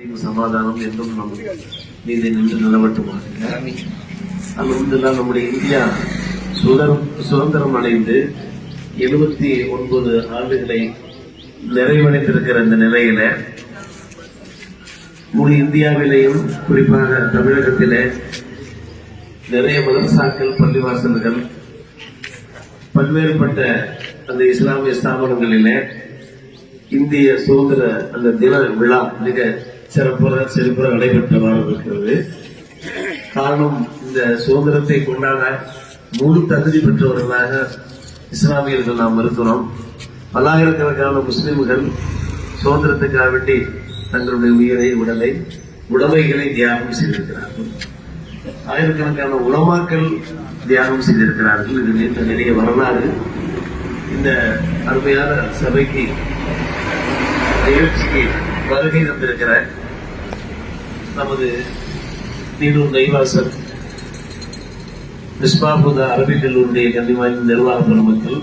சமாதானம் என்றும் நம் மீது நின்று நிலவட்டுமாக. அல்ஹம்துலில்லாஹ், நம்முடைய இந்தியா சுதந்திரம் அடைந்து 79 ஆண்டுகளை நிறைவடைந்திருக்கிற இந்த நிலையில முழு இந்தியாவிலேயும் குறிப்பாக தமிழகத்திலே நிறைய மதரசாக்கள், பள்ளிவாசல்கள், பல்வேறுபட்ட அந்த இஸ்லாமிய ஸ்தாபனங்களிலே இந்திய சுதந்திர அந்த தின விழா மிக சிறப்புற நடைபெற்றவாறு இருக்கிறது. காரணம், இந்த சுதந்திரத்தை கொண்டாட முழு தகுதி பெற்றவர்களாக இஸ்லாமியர்கள் நாம் இருக்கிறோம். பல்லாயிரக்கணக்கான முஸ்லிம்கள் சுதந்திரத்துக்காக வேண்டி தங்களுடைய உயிரை, உடைமைகளை தியாகம் செய்திருக்கிறார்கள். ஆயிரக்கணக்கான உலமாக்கள் தியாகம் செய்திருக்கிறார்கள். இது நீண்ட நிறைய வரலாறு. இந்த அருமையான சபைக்கு நிகழ்ச்சிக்கு வருகை தந்திருக்கிற நமது நீடூர் நெய்வாசல் மிஸ்பாஹுதா அரபிக் கல்லூரியுடைய கண்ணியமான நிர்வாக பெருமக்கள்,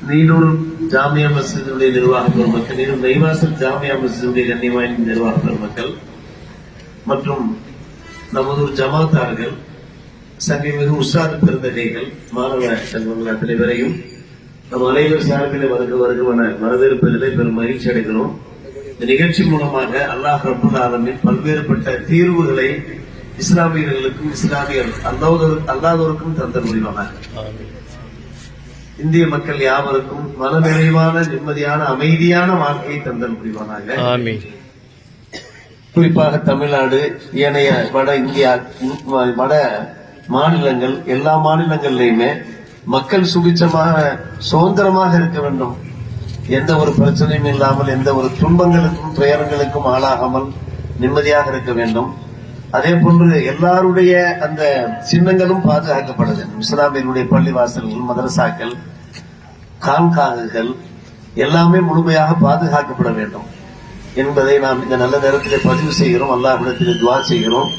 நீடூர் ஜாமியா மஸ்ஜிதுடைய நிர்வாக பெருமக்கள், நீடூர் நெய்வாசல் ஜாமியா மஸ்ஜிதுடைய கண்ணியமான நிர்வாக பெருமக்கள் மற்றும் நமது ஜமாத்தார்கள், சங்கமிகு உஸ்தாது பெருந்தகைகள், மாணவ செல்வங்கள் அத்தனை பேரையும் நம் அனைவர் சார்பிலே வருகவன வரவேற்பதிலே பெரும் மகிழ்ச்சி அடைகிறோம். இந்த நிகழ்ச்சி மூலமாக அல்லாஹ் ரப்புல் ஆலமீன் பல்வேறுபட்ட தீர்வுகளை இஸ்லாமியர்களுக்கும் இஸ்லாமியர் அல்லாதோருக்கும் தந்தல் முடிவாங்க. இந்திய மக்கள் யாவருக்கும் மனநிறைவான, நிம்மதியான, அமைதியான வாழ்க்கையை தந்தல் முடிவானாக. குறிப்பாக தமிழ்நாடு, ஏனைய வட இந்தியா, வட மாநிலங்கள், எல்லா மாநிலங்களிலுமே மக்கள் சுபிட்சமாக, சுதந்திரமாக இருக்க வேண்டும். எந்த ஒரு பிரச்சனையும் இல்லாமல், எந்த ஒரு துன்பங்களுக்கும் துயரங்களுக்கும் ஆளாகாமல் நிம்மதியாக இருக்க வேண்டும். அதே போன்று எல்லாருடைய அந்த சின்னங்களும் பாதுகாக்கப்பட வேண்டும். இஸ்லாமியர்களுடைய பள்ளிவாசல்கள், மதரசாக்கள், கான்காகுகள் எல்லாமே முழுமையாக பாதுகாக்கப்பட வேண்டும் என்பதை நாம் இந்த நல்ல நேரத்திலே பதிவு செய்கிறோம். அல்லாஹ்விடத்தில் துஆ செய்கிறோம்.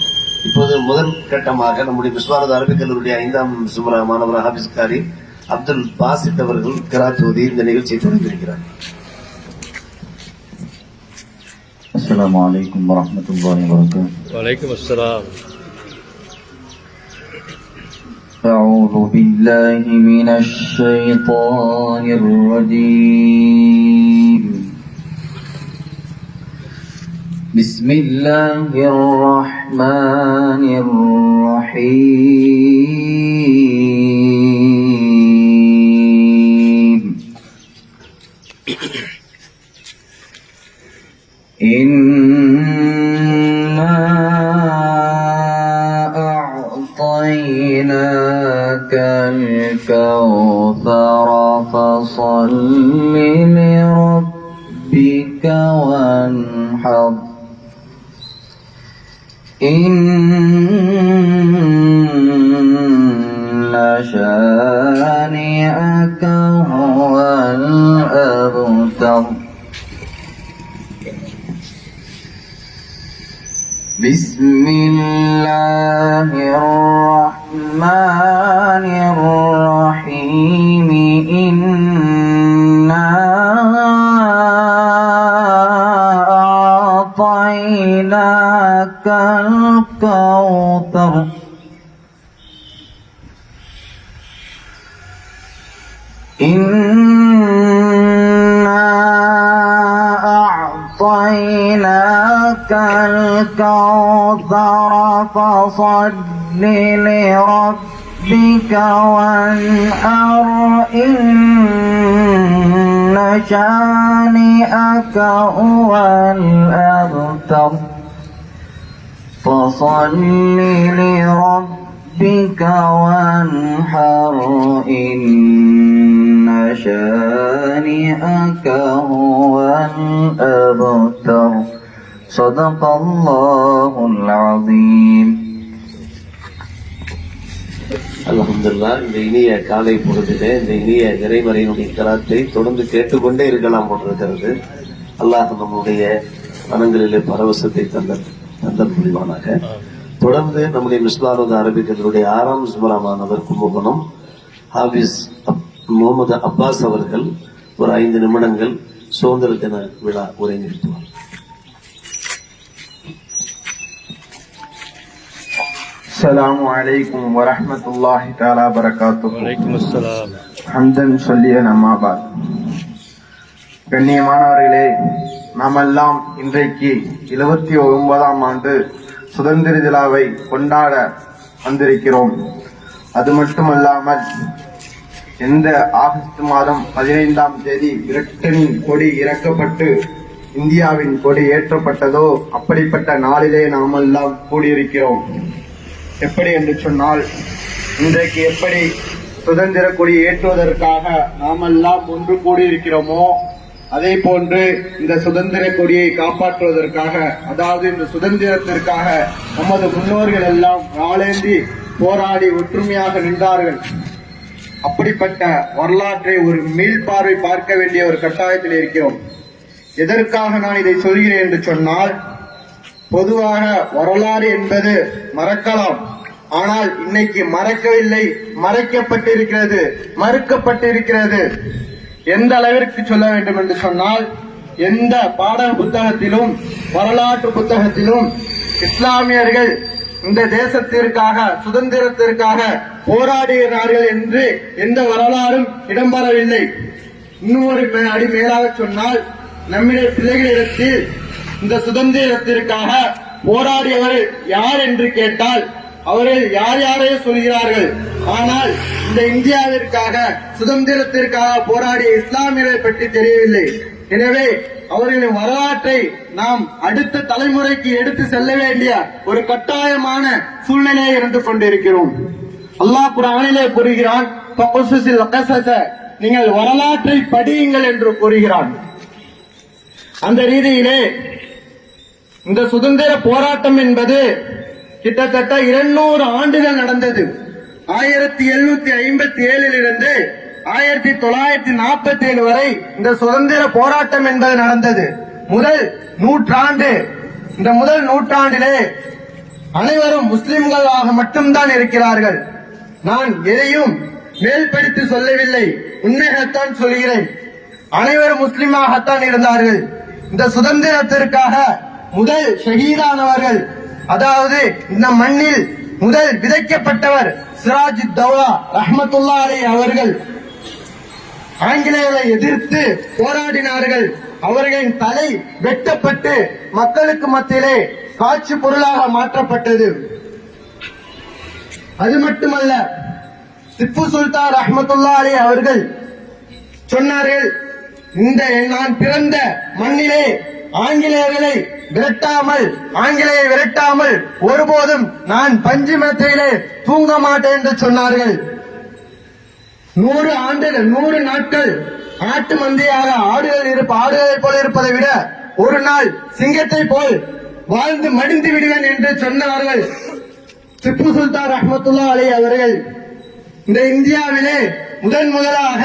இப்போது முதல் கட்டமாக நம்முடைய மிஸ்பாஹுதா அரபிக் கல்லூரியுடைய 5ஆம் சுமரா மாணவர் ஹாபிஸ் காரி அப்துல் பாசித் அவர்கள் கிராத் ஓதி இந்த நிகழ்ச்சியை தொடங்கியிருக்கிறார். அஸ்ஸலாமு அலைக்கும் வரஹ்மத்துல்லாஹி வபரகாத்துஹு. வலைக்கும் அஸ்ஸலாம். அஊது பில்லாஹி மினஷ் ஷைத்தானிர் ரஜீம். பிஸ்மில்லாஹிர் ரஹ்மானிர் ரஹீம். إنا أعطيناك الكوثر فصل لربك وانحر إن شانئك هو الأبتر. بسم الله الرحمن الرحيم. إنا أعطيناك الكوثر أعطيناك الكوثر فصل لربك وانحر إن شانئك هو الأبتر. فصل لربك وانحر إن شانئك هو الأبتر. صدق الله العظيم. அல்ஹம்துலில்லாஹ், இந்த இனிய காலை பொழுதிலே இந்த இனிய இறைமறையினுடைய கராத்தை தொடர்ந்து கேட்டுக்கொண்டே இருக்கலாம் போன்றிருக்கிறது. அல்லாஹ் நம்முடைய மனங்களிலே பரவசத்தை தந்தல் புரிவானாக. தொடர்ந்து நம்முடைய மிஸ்பாஹுதா அரபிக் கல்லூரியுடைய 6ஆம் சுமரா மாணவர் கும்பகோணம் ஹாபிஸ் முகமது அப்பாஸ் அவர்கள் ஒரு 5 நிமிடங்கள் சுதந்திர தின விழா உரை நிறுத்துவார். السلام عليكم ورحمة الله تعالى وبركاته. وعليكم السلام. حمدا صليا أما بعد. கண்ணியமானவர்களே, நாமெல்லாம் இன்றைக்கு 79ஆம் ஆண்டு சுதந்திர தினாவை கொண்டாட வந்திருக்கிறோம். அது மட்டுமல்லாமல் எந்த ஆகஸ்ட் மாதம் 15ஆம் தேதி பிரிட்டனின் கொடி இறக்கப்பட்டு இந்தியாவின் கொடி ஏற்றப்பட்டதோ அப்படிப்பட்ட நாளிலே நாமெல்லாம் கூடியிருக்கிறோம். எப்படி என்று சொன்னால், இன்றைக்கு எப்படி சுதந்திர கொடி ஏற்றுவதற்காக நாமெல்லாம் ஒன்று கூடியிருக்கிறோமோ அதே போன்று இந்த சுதந்திர கொடியை காப்பாற்றுவதற்காக, அதாவது இந்த சுதந்திரத்திற்காக நமது முன்னோர்கள் எல்லாம் நாளேந்தி போராடி ஒற்றுமையாக நின்றார்கள். அப்படிப்பட்ட வரலாற்றை ஒரு மீள்பார்வை பார்க்க வேண்டிய ஒரு கட்டாயத்தில் இருக்கிறோம். எதற்காக நான் இதை சொல்கிறேன் என்று சொன்னால், பொதுவாக வரலாறு என்பது மறக்கலாம், ஆனால் இன்னைக்கு மறக்கவில்லை, மறைக்கப்பட்டிருக்கிறது, மறுக்கப்பட்டிருக்கிறது. எந்த அளவிற்கு சொல்ல வேண்டும் என்று சொன்னால், எந்த பாட புத்தகத்திலும் வரலாற்று புத்தகத்திலும் இஸ்லாமியர்கள் இந்த தேசத்திற்காக சுதந்திரத்திற்காக போராடுகிறார்கள் என்று எந்த வரலாறும் இடம்பெறவில்லை. இன்னும் ஒரு அடி மேலாக சொன்னால், நம்முடைய பிள்ளைகளிடத்தில் இந்த சுதந்திரத்திற்காக போராடியவர்கள் யார் என்று கேட்டால் அவர்கள் யார் யாரையோ சொல்கிறார்கள். ஆனால் இந்த இந்தியாவிற்காக சுதந்திரத்திற்காக போராடிய இஸ்லாமியரை பற்றி தெரியவில்லை. எனவே அவர்களின் வரலாற்றை நாம் அடுத்த தலைமுறைக்கு எடுத்து செல்ல வேண்டிய ஒரு கட்டாயமான சூழ்நிலையை இருந்து கொண்டிருக்கிறோம். அல்லாஹ் குர்ஆனிலே கூறுகிறான், நீங்கள் வரலாற்றை படியுங்கள் என்று கூறுகிறான். அந்த ரீதியிலே இந்த சுதந்திர போராட்டம் என்பது கிட்டத்தட்ட 200 ஆண்டுகள் நடந்தது. 1757 இருந்து 1947 வரை இந்த சுதந்திர போராட்டம் என்பது நடந்தது. முதல் நூற்றாண்டிலே அனைவரும் முஸ்லிம்களாக மட்டும்தான் இருக்கிறார்கள். நான் எதையும் மேல்படுத்தி சொல்லவில்லை, உண்மைகளைத்தான் சொல்கிறேன். அனைவரும் முஸ்லிமாகத்தான் இருந்தார்கள். இந்த சுதந்திரத்திற்காக முதல் ஷஹீதானவர்கள், அதாவது இந்த மண்ணில் முதல் விதைக்கப்பட்டவர் சிராஜ் தௌலா ரஹ்மத்துல்லாஹி அலைஹி அவர்கள் ஆங்கிலேயரை எதிர்த்து போராடினார்கள். அவர்களின் தலை வெட்டப்பட்டு மக்களுக்கு மத்தியிலே காட்சி பொருளாக மாற்றப்பட்டது. அது மட்டுமல்ல, திப்பு சுல்தான் ரஹ்மத்துல்லாஹி அலைஹி அவர்கள் சொன்னார்கள், இந்த நான் பிறந்த மண்ணிலே ஆங்கிலேயரை விரட்டாமல் ஒருபோதும் நான் பஞ்சு மெத்தையிலே தூங்க மாட்டேன் என்று சொன்னார்கள். 100 நாட்கள் ஆட்டு மந்தையாக ஆடுகளை போல இருப்பதை விட ஒரு நாள் சிங்கத்தை போல் வாழ்ந்து மடிந்து விடுவேன் என்று சொன்னார்கள் திப்பு சுல்தான் ரஹ்மத்துல்லாஹி அலைஹி அவர்கள். இந்த இந்தியாவிலே முதலாக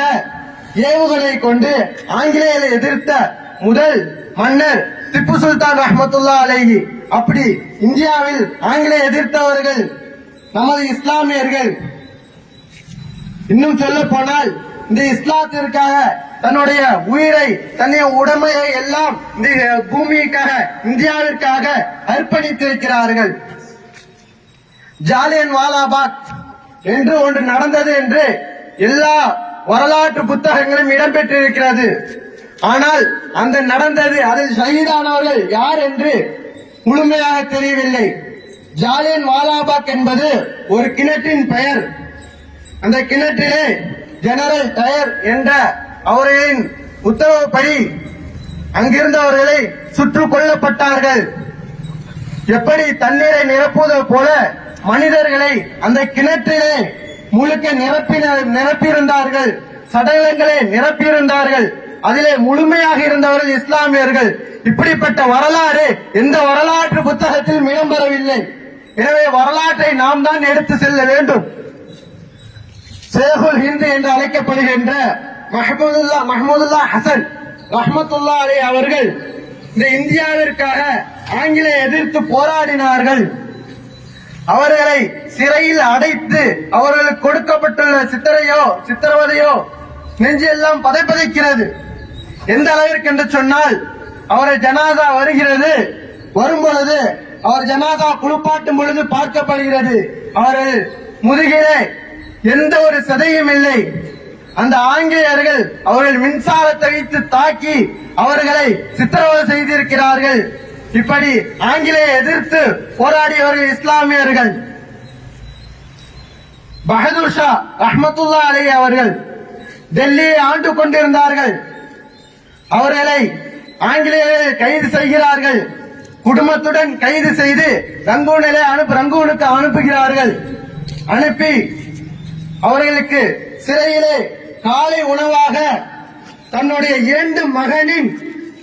ஏவுகணை கொண்டு ஆங்கிலேயரை எதிர்த்த முதல் மன்னர் திப்பு சுல்தான் ரஹ்மத்துல்லாஹி அலைஹி. அப்படி இந்தியாவில் ஆங்கிலேய எதிர்த்தவர்கள் நமது இஸ்லாமியர்கள். இன்னும் சொல்ல போனால், இந்த இஸ்லாத்திற்காக தன்னுடைய உயிரை, தன்னுடைய உடைமையை எல்லாம் இந்த பூமிக்காக, இந்தியாவிற்காக அர்ப்பணித்திருக்கிறார்கள். ஜாலியன் வாலாபாக் என்று ஒன்று நடந்தது என்று எல்லா வரலாற்று புத்தகங்களும் இடம்பெற்றிருக்கிறது. ஆனால் அந்த நடந்தது, அதில் ஷஹீதானவர்கள் யார் என்று முழுமையாக தெரியவில்லை. ஜாலியன் வாலாபாக் என்பது ஒரு கிணற்றின் பெயர். அந்த கிணற்றிலே ஜெனரல் டயர் என்ற அவர்களின் உத்தரவுப்படி அங்கிருந்தவர்களை சுட்டுக் கொல்லப்பட்டார்கள். எப்படி தண்ணீரை நிரப்புவது போல மனிதர்களை அந்த கிணற்றிலே முழுக்க நிரப்பியிருந்தார்கள், சடலங்களை நிரப்பியிருந்தார்கள். அதிலே முழுமையாக இருந்தவர்கள் இஸ்லாமியர்கள். இப்படிப்பட்ட வரலாறு எந்த வரலாற்று புத்தகத்திலும் இடம்பெறவில்லை. எனவே வரலாற்றை நாம் தான் எடுத்து செல்ல வேண்டும். ஷேகுல் ஹிந்த் என்று அழைக்கப்படுகின்ற மஹ்மூதுல்லா ஹசன் ரஹ்மத்துல்லாஹி அலைஹி அவர்கள் இந்த இந்தியாவிற்காக ஆங்கிலேய எதிர்த்து போராடினார்கள். அவர்களை சிறையில் அடைத்து அவர்களுக்கு கொடுக்கப்பட்டுள்ள சித்திரவதையோ நெஞ்செல்லாம் பதைக்கிறது. எந்த அளவிற்கு என்று சொன்னால், அவரை ஜனாதா வரும்பொழுது அவர் ஜனாதா குளிப்பாட்டும் பொழுது பார்க்கப்படுகிறது. அவர்கள் முதுகிலே எந்த ஒரு சதையும் இல்லை. அந்த ஆங்கிலேயர்கள் அவர்கள் மின்சாரத்தை வைத்து தாக்கி அவர்களை சித்திரவதை செய்திருக்கிறார்கள். இப்படி ஆங்கிலேய எதிர்த்து போராடியவர்கள் இஸ்லாமியர்கள். பகதூர் ஷா ரஹ்மத்துல்லா அலைஹி அவர்கள் டெல்லியை ஆண்டு கொண்டிருந்தார்கள். அவர்களை ஆங்கிலேயர்கள் கைது செய்கிறார்கள். குடும்பத்துடன் கைது செய்து ரங்கூனுக்கு அனுப்புகிறார்கள். அனுப்பி அவர்களுக்கு சிறையிலே காலை உணவாக தன்னுடைய 2 மகனின்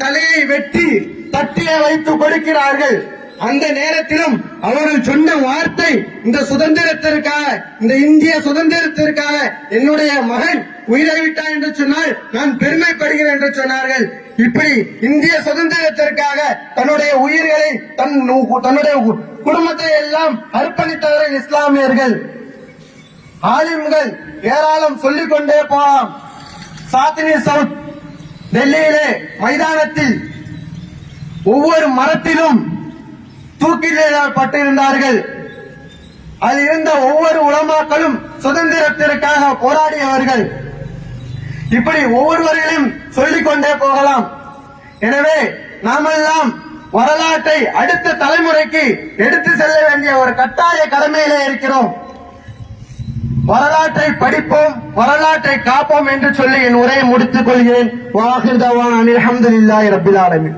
தலையை வெட்டி தட்டிலே வைத்து கொடுக்கிறார்கள். அந்த நேரத்திலும் அவர்கள் சொன்ன வார்த்தை, இந்த சுதந்திரத்திற்காக, இந்த இந்திய சுதந்திரத்திற்காக என்னுடைய மகன் உயிரை விட்டான் என்று சொன்னால் நான் பெருமைப்படுகிறேன் என்று சொன்னார்கள். இப்படி இந்திய சுதந்திரத்திற்காக தன்னுடைய உயிர்களை தன்னுடைய குடும்பத்தை எல்லாம் அர்ப்பணித்தவர்கள் இஸ்லாமியர்கள். ஆலிம்கள் ஏராளம் சொல்லிக் கொண்டே போலாம். சாத்தினி சவுத் டெல்லியிலே மைதானத்தில் ஒவ்வொரு மரத்திலும் தூக்கிலிடப்பட்டிருந்தார்கள். அதில் இருந்த ஒவ்வொரு உலமாக்களும் சுதந்திரத்திற்காக போராடியவர்கள். இப்படி ஒவ்வொருவரையும் சொல்லிக் கொண்டே போகலாம். எனவே நாமெல்லாம் வரலாற்றை அடுத்த தலைமுறைக்கு எடுத்து செல்ல வேண்டிய ஒரு கட்டாய கடமையிலே இருக்கிறோம். வரலாற்றை படிப்போம், வரலாற்றை காப்போம் என்று சொல்லி என் உரையை முடித்துக் கொள்கிறேன். வாஹிர் தவானா அனில் ஹம்துலில்லாஹி ரப்பில் ஆலமீன்.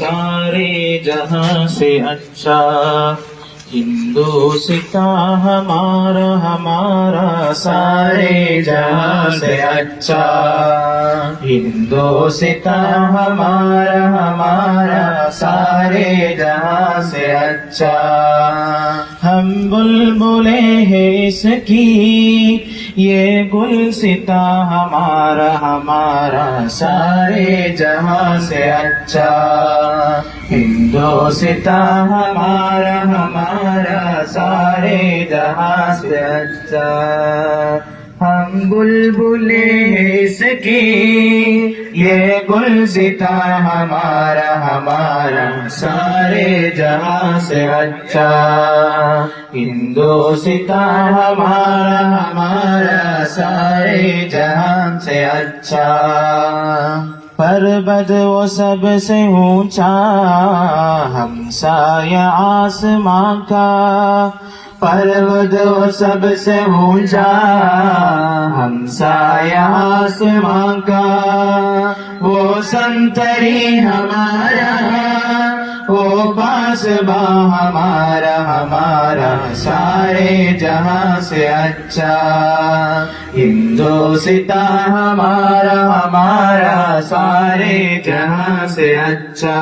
सारे जहां से अच्छा हिंदुस्तान हमारा हमारा, सारे जहां से अच्छा हिंदुस्तान हमारा हमारा, सारे जहां से अच्छा। हम बुलबुले हैं इसकी ये गुलसिता हमारा हमारा, सारे जहां से अच्छा हिंदुस्तान हमारा हमारा, सारे जहां से अच्छा। हम बुलबुले इसकी ये गुलसिता हमारा हमारा, सारे जहां से अच्छा हिंदुस्तान हमारा हमारा, सारे जहां से अच्छा। पर्वत वो सबसे ऊंचा हमसाया आसमां का, पर्वत वो सबसे ऊंचा हमसाया आसमां का। वो संतरी हमारा, वो पासबा हमारा हमारा, सारे जहां से अच्छा हिंदुस्तान हमारा हमारा, सारे जहां से अच्छा।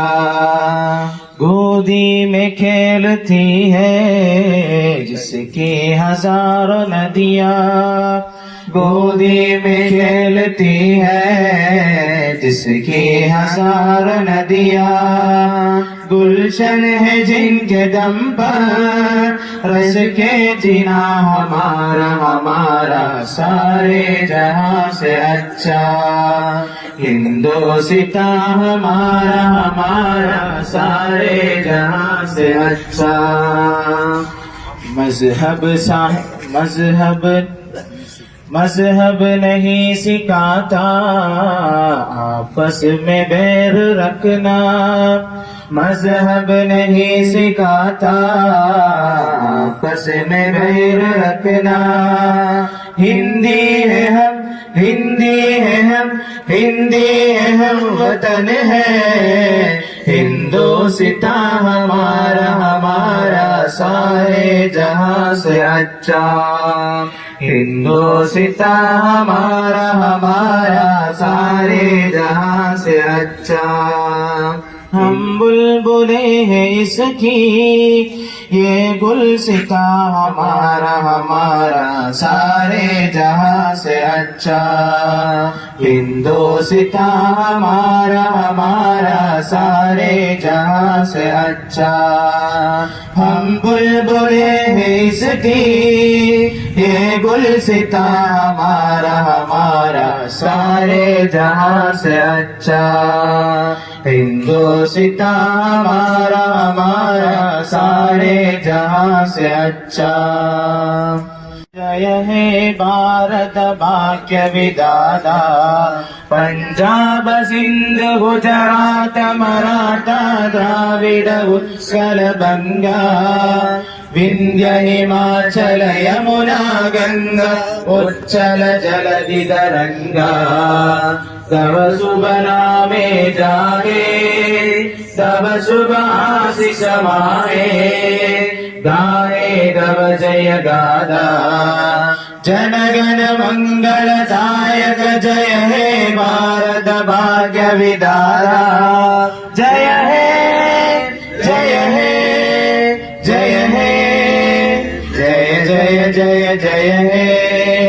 गोदी में खेलती है जिसकी हजारों नदियाँ, गोदी में खेलती है जिसकी हजारों नदियाँ। गुलशन है जिनके दम पर रस के जीना हमारा हमारा, सारे जहां से अच्छा हिंदुस्तान हमारा हमारा, सारे जहां से अच्छा। मजहब नहीं सिखाता आपस में बैर रखना, मजहब नहीं सिखाता आपस में बैर रखना। हिंदी है हम, हिंदी है हम, हिंदी है हम, वतन है हिंदुस्तान हमारा हमारा, सारे जहां से अच्छा हिंदुस्तान हमारा हमारा, सारे जहां से अच्छा। हम बुलबुले हैं इसकी ये गुलसिता हमारा हमारा, सारे जहां से अच्छा हिंदुस्ता हमारा हमारा सारे जहां से अच्छा हम बुलबुले हैं इसकी ये गुलसिता हमारा हमारा सारे जहां से अच्छा हिंदुस्ता हमारा हमारा सारे जहां से अच्छा जय हे भारत भाग्य विधाता पंजाब सिंध गुजरात मराठा द्राविड उत्कल बंगा विंध्य हिमाचल यमुना गंगा उच्चल जलधि तरंगा तव शुभ नामे जागे तव शुभ आशीष माहे गाए तव जय गादा जनगण मंगलदायक जय हे भारत भाग्य विधाता जय हे जय हे जय हे जय जय जय जय हे